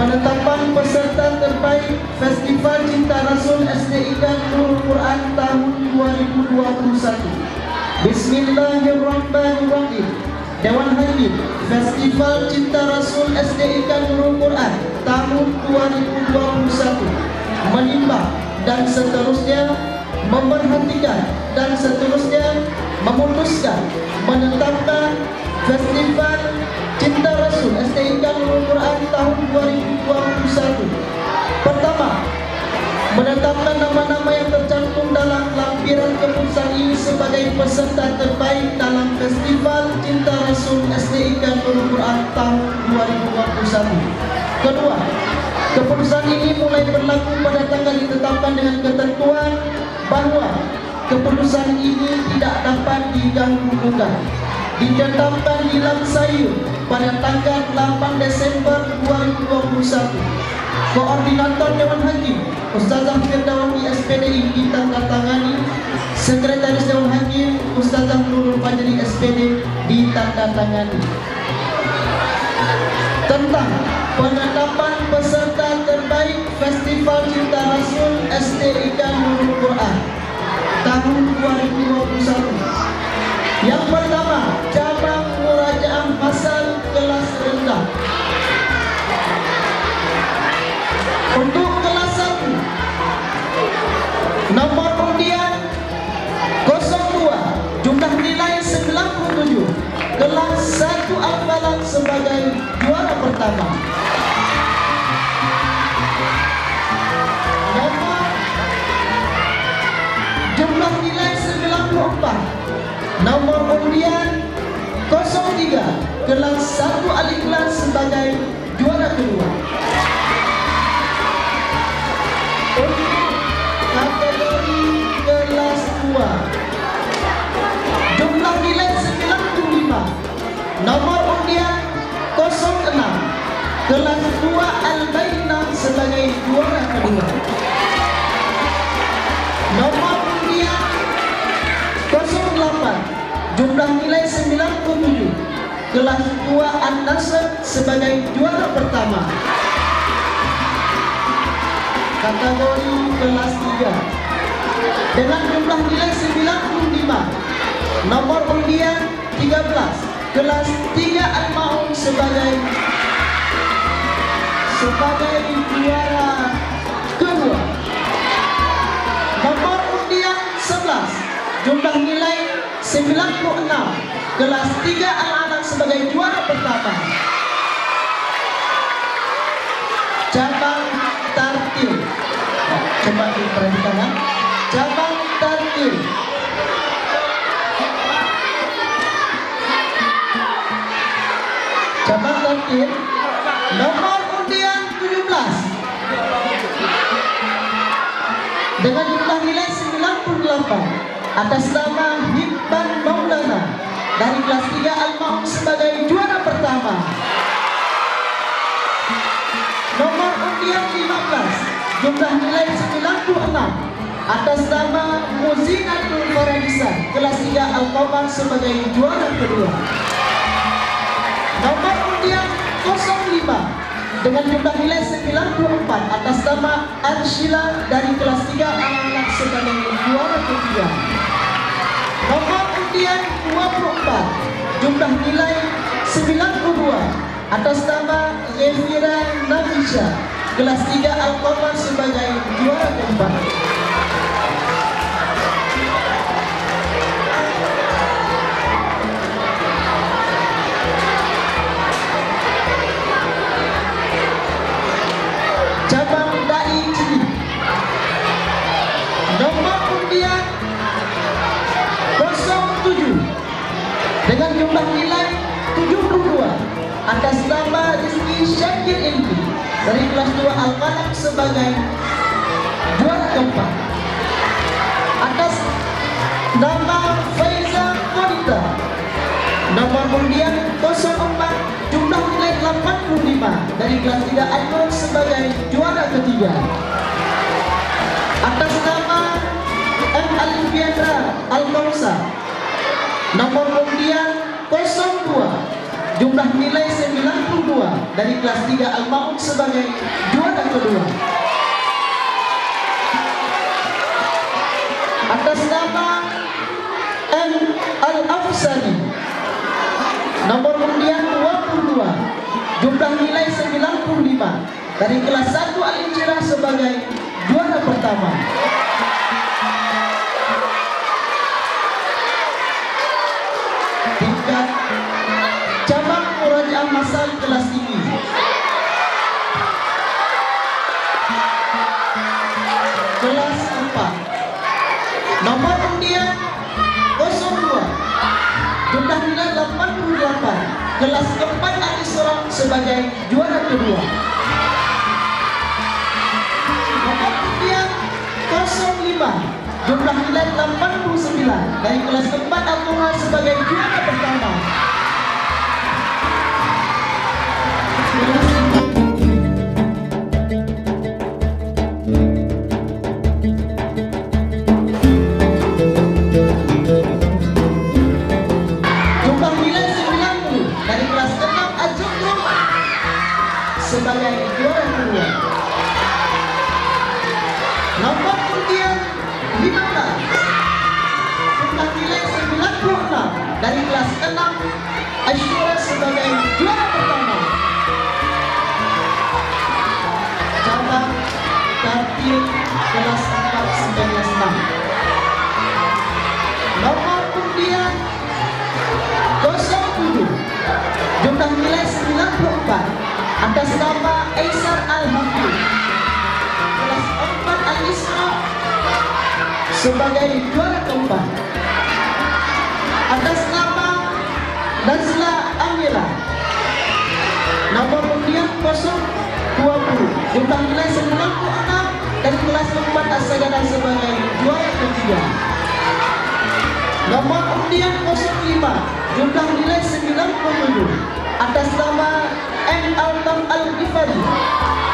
Penetapan peserta terbaik Festival Cinta Rasul SDIK Nurul Quran tahun 2021. Bismillahirrahmanirrahim. Dewan Hakim Festival Cinta Rasul SDIK Nurul Quran tahun 2021 menimbang dan seterusnya memperhatikan dan seterusnya memutuskan menetapkan Festival Cinta Rasul SDIK Nurul Quran tahun 2021. Pertama, menetapkan nama-nama yang tercantum dalam lampiran keputusan ini sebagai peserta terbaik dalam Festival Cinta Rasul SDIK Nurul Quran tahun 2021. Kedua, keputusan ini mulai berlaku pada tanggal ditetapkan dengan ketentuan bahwa keputusan ini tidak dapat diganggu-gugat. Ditetapkan di Langsayur pada tanggal 8 Desember 2021. Koordinator Dewan Hakim Ustazah Firdawati SPDI ditandatangani. Sekretaris Dewan Hakim Ustazah Nurul Fajri SPD ditandatangani. Tentang penetapan peserta terbaik Festival Cinta Rasul SDIK Nurul Quran tahun 2021. Yang pertama, cabang murajaah masal kelas rendah. Untuk kelas 1, nomor undian 02, jumlah nilai 97, kelas 1 Al-Falaq sebagai juara pertama. Nomor jumlah nilai 94, nomor undian 03, kelas 1 Al-Ikhlas sebagai juara kedua. Untuk kategori kelas 2, jumlah nilai 95, nomor undian 06, kelas 2 Al-Bainah sebagai juara kedua. Nomor undian 08, jumlah nilai 97, kelas 2 An-Nasr sebagai juara pertama. Kategori kelas 3 dengan jumlah nilai 95, nomor undian 13, kelas 3 Al-Ma'un sebagai juara kedua. Nomor undian 11, jumlah nilai 96, kelas 3 Al-Anak sebagai juara pertama. Cabang tartil, coba diperhatikan ya. Cabang tartil, cabang tartil, nomor undian 17 dengan jumlah nilai 98 atas nama Hibban Maulana dari kelas 3 Al-Ma'un sebagai juara pertama. Nomor undian 15, jumlah nilai 96 atas nama Muzinatul Faradisan kelas 3 Al-Qamar sebagai juara kedua. Nomor undian 05 dengan jumlah nilai 94 atas nama Arshila dari kelas 3 Al-Anak sebagai juara ketiga. Nomor undian 24, jumlah nilai 92 atas nama Ghafira Nafisha kelas 3 Al-Qamar sebagai juara keempat. Cabang Dai Cili, nomor undian 07 dengan jumlah nilai 72 atas nama Rizki Syakir Ilmi dari kelas 2 Al-Falaq sebagai juara keempat. Atas nama Faiza Qadita, nomor undian 04, jumlah nilai 85 dari kelas 3 Al-Nur sebagai juara ketiga. Atas nama M. Alifiandra Al-Kausa, nomor undian 02 jumlah nilai 92 dari kelas 3 Al-Ma'un sebagai juara kedua. Atas nama M. Al-Afsani, nomor undian 22, jumlah nilai 95 dari kelas 1 Al-Injirah sebagai juara pertama. Tingkat cabang murajaah masal kelas tinggi, kelas 4, nomor undian 02, jumlah nilai 88, kelas 4 Al-Isra sebagai juara kedua. Nomor undian 05, jumlah nilai 89 dari kelas 4 Al-Quran sebagai juara pertama. Jumlah nilai 90 dari kelas 6 Az-Zukhruf sebagai juara kedua. Nomor undian 15, jumlah nilai 96 dari kelas 6 Asyura sebagai juara pertama. Cabang Kartib kelas 4 sampai kelas 6. Nomor undian 07, jumlah nilai 94 atas nama Aisar Al-Hafiz, kelas 4 Al-Isra sebagai juara keempat. Atas nama Nazla Amira, nomor undian 020, jumlah nilai 96 dari kelas 4 As-Sagadah sebagai juara ketiga. Nomor undian 05, jumlah nilai 97 atas nama M. Altam Al-Ghifari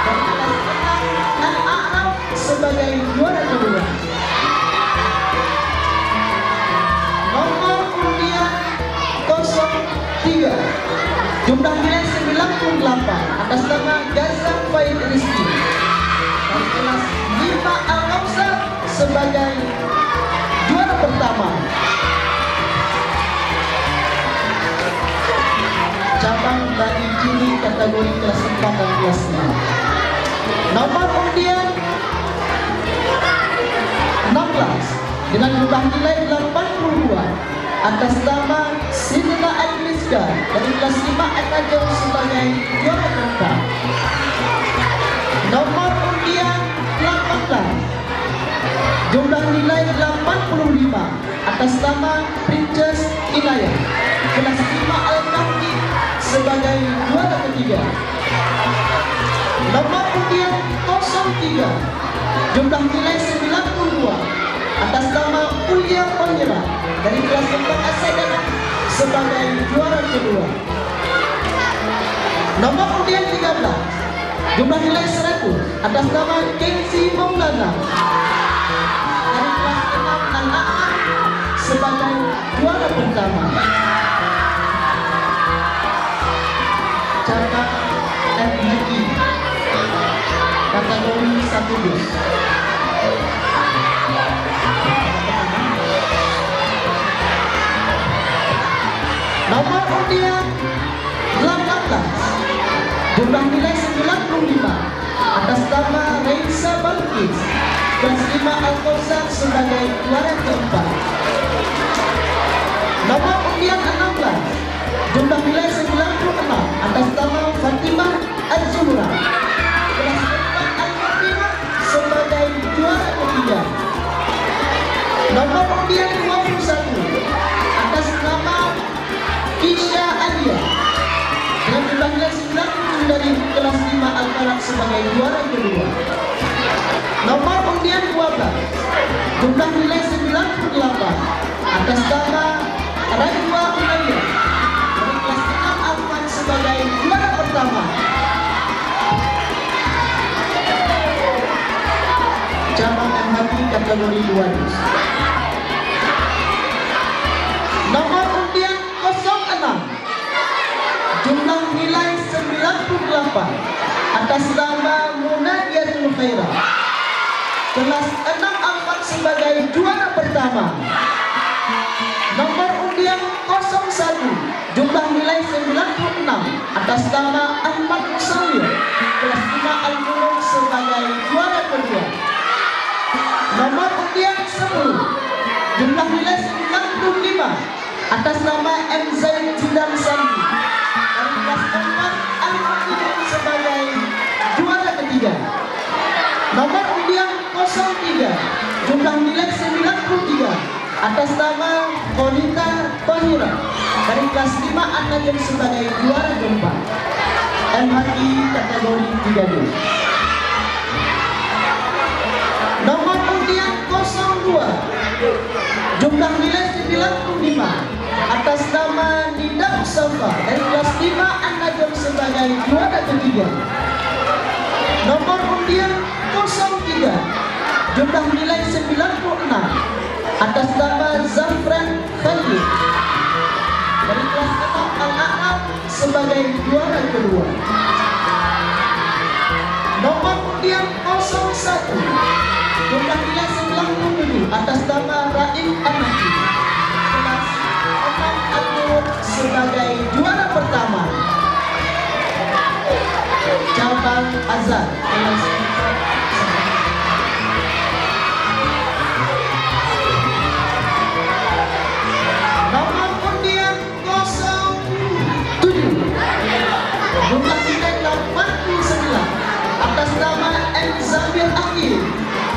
dari kelas 6 Al-A'raf sebagai juara kedua. Nomor undian 03, jumlah nilai 98 atas nama Gazam Faid Rizki dari kelas 5 Al-Kausar sebagai juara pertama. Cabang bagi juri kategori kelas 4 dan kelas 5. Nomor undian 16, dengan jumlah nilai 82 atas nama Sidna Al-Miska dari kelas 5 An-Najm sebagai juara keempat. Nomor undian 18, jumlah nilai 85 atas nama Princess Inayah kelas 5 Al-Kahfi sebagai juara ketiga. Nomor undian 03, jumlah nilai 92 atas nama Ulia Panjera dari kelas 4 As-Sagadah sebagai juara kedua. Nomor undian 13, jumlah nilai 100 atas nama Kenzi Maulana dari kelas 6 Al-A'raf sebagai juara pertama. Cabang MHI kategori 1 dus. Nomor undian 18, jumlah nilai 95 atas nama Raisa Balkis kelas 5 Al-Kausar sebagai juara keempat. Nomor undian 16, jumlah nilai 96 atas nama Fatimah Az-Zuhra kelas 4 Al-Fatimah sebagai juara ketiga. Nomor undian 21, atas nama Kisha Alia dengan jumlah nilai 97 dari kelas 5 Al-Falaq sebagai juara kedua. Nomor undian 12, jumlah nilai 98 atas nama Rajwa Umayyah dari kelas 6 Al-Fan sebagai juara pertama. Cabang MHI kategori 2 dus. Nomor undian 06, pertama. Nomor undian 01, jumlah nilai 96, atas nama Ahmad Musawir, kelas 5 Al-Muluk sebagai juara kedua. Nomor undian 10, jumlah nilai 95, atas nama M. Zaid Jidan Sandi, dari kelas 4 Al-Muluk sebagai juara ketiga. Nomor undian 03, jumlah nilai 93, atas nama Konita Tohira, dari kelas 5 An-Najm sebagai juara keempat. MHI kategori 3D. Nomor undian 02, jumlah nilai 95, atas nama Nida Mustafa, dari kelas 5 An-Najm sebagai juara ketiga. Nomor undian 03, jumlah nilai 96, atas nama Zafran Khalid, dari kelas 6 Al-A'raf sebagai juara kedua. Nomor undian 01, jumlah nilai 97, atas nama Raif Anaki, kelas 6 Al-Muluk sebagai juara pertama. Cabang Azhar kelas 4. Nomor undian 07, jumlah nilai 89, atas nama M. Zamir Akhil,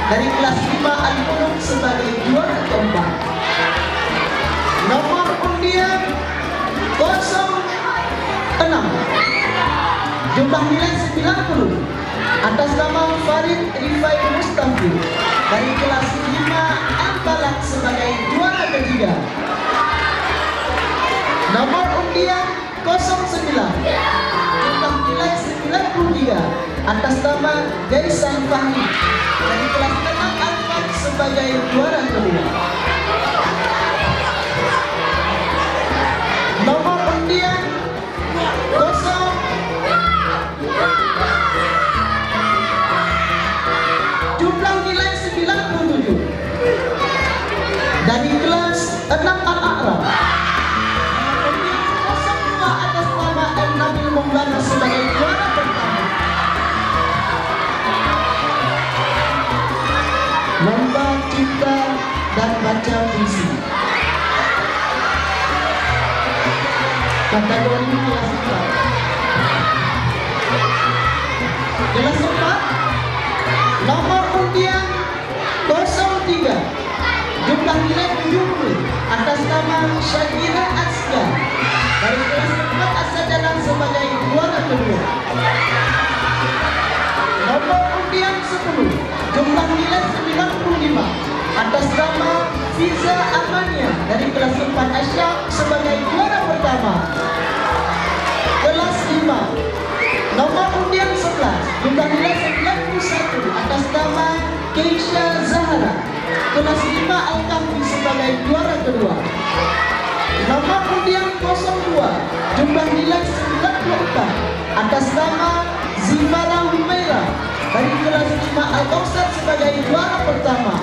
dari kelas 5 Al-Muluk sebagai juara keempat. Nomor undian 06, jumlah nilai 90, atas nama Farid Rifai Mustafi, dari kelas 5 Al-Balak sebagai juara ketiga. Nomor undian 09, jumlah nilai 93, atas nama Jaisan Fahmi, dari kelas 6 Al-Fat sebagai juara kedua. Nomor undian 0, jumlah nilai 97, dari kelas 6 Al-A'raf. Atas nama M. Nabil Maulana sebagai juara pertama. Lomba cipta dan baca puisi kategori kelas 4. Kelas 4, nomor undian 03, jumlah nilai 70, atas nama Syakira Asya, dari kelas 4 Asyajalan sebagai juara kedua. Nomor undian 10, jumlah nilai 95, atas nama Fiza Amania, dari kelas 4 Asya sebagai juara pertama. Kelas 5, nomor undian 11, jumlah nilai 91, atas nama Keisha Zahra, kelas 5 Al-Kahfi sebagai juara kedua. Nomor undian 02, jumlah nilai 94, atas nama Zimara Humaira, dari kelas 5 Al-Kausar sebagai juara pertama.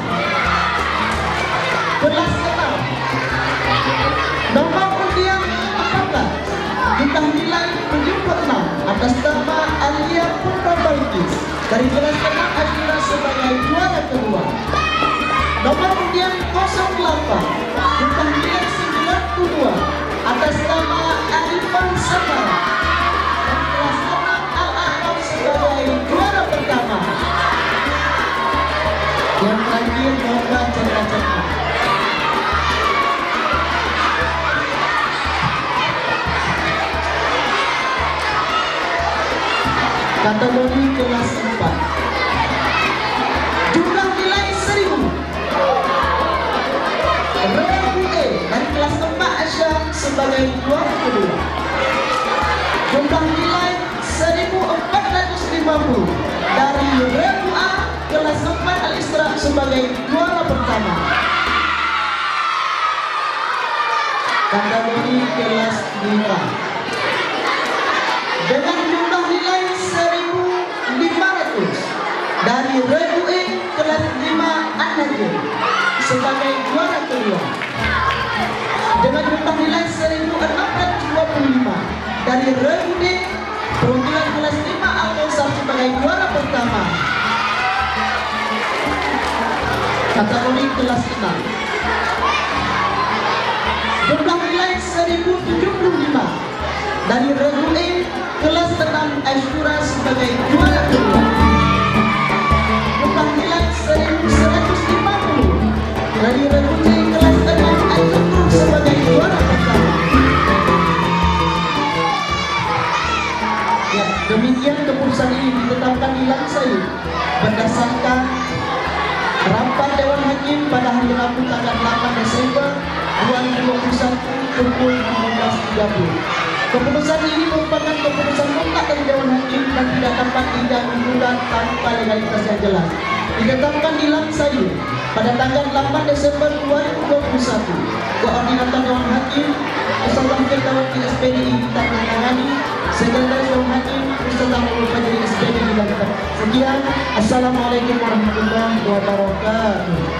Kelas 6, nomor undian 14, jumlah nilai 76, atas nama Alia Putra Balkis, dari kelas 6 Ashura sebagai juara kedua. Nomor undian 08, jumlah nilai 92, atas nama Arifan Samara, dari kelas 6 Al-A'raf sebagai juara pertama. Yang terakhir lomba cerita-cerita. Kategori kelas 4, jumlah nilai 1000, Rebu E, dari kelas 4 Asyam sebagai juara kedua. Jumlah nilai 1450, dari Rebu A kelas 4 Al-Isra sebagai juara pertama. Kategori kelas 5, dengan jumlah nilai 1500, dari Rebu E kelas 5 An-Najm sebagai juara kedua. Dengan jumlah nilai 1625 dari Reuni perwakilan kelas 5 Al-Kausar sebagai juara pertama kategori kelas 5. Jumlah nilai 1075 dari Reuni kelas 6 Aishura sebagai juara kedua. Jumlah nilai 1150 dari Reuni kelas 6 Aishura sebagai juara pertama. Ya, demikian keputusan ini ditetapkan di Langsai berdasarkan rapat Dewan Hakim pada hari Rabu tanggal 8 Desember 2021 pukul 15.30. Keputusan ini merupakan keputusan mutlak dari Dewan Hakim dan tidak dapat diganggu-gugat tanpa legalitas yang jelas. Ditetapkan di Langsai pada tanggal 8 Desember 2021. Koordinator Dewan Hakim beserta Ketua SPDI tak menangani, Sekretaris Dewan Hakim beserta Majelis SPDI dilakukan. Sekian, Assalamualaikum warahmatullahi wabarakatuh.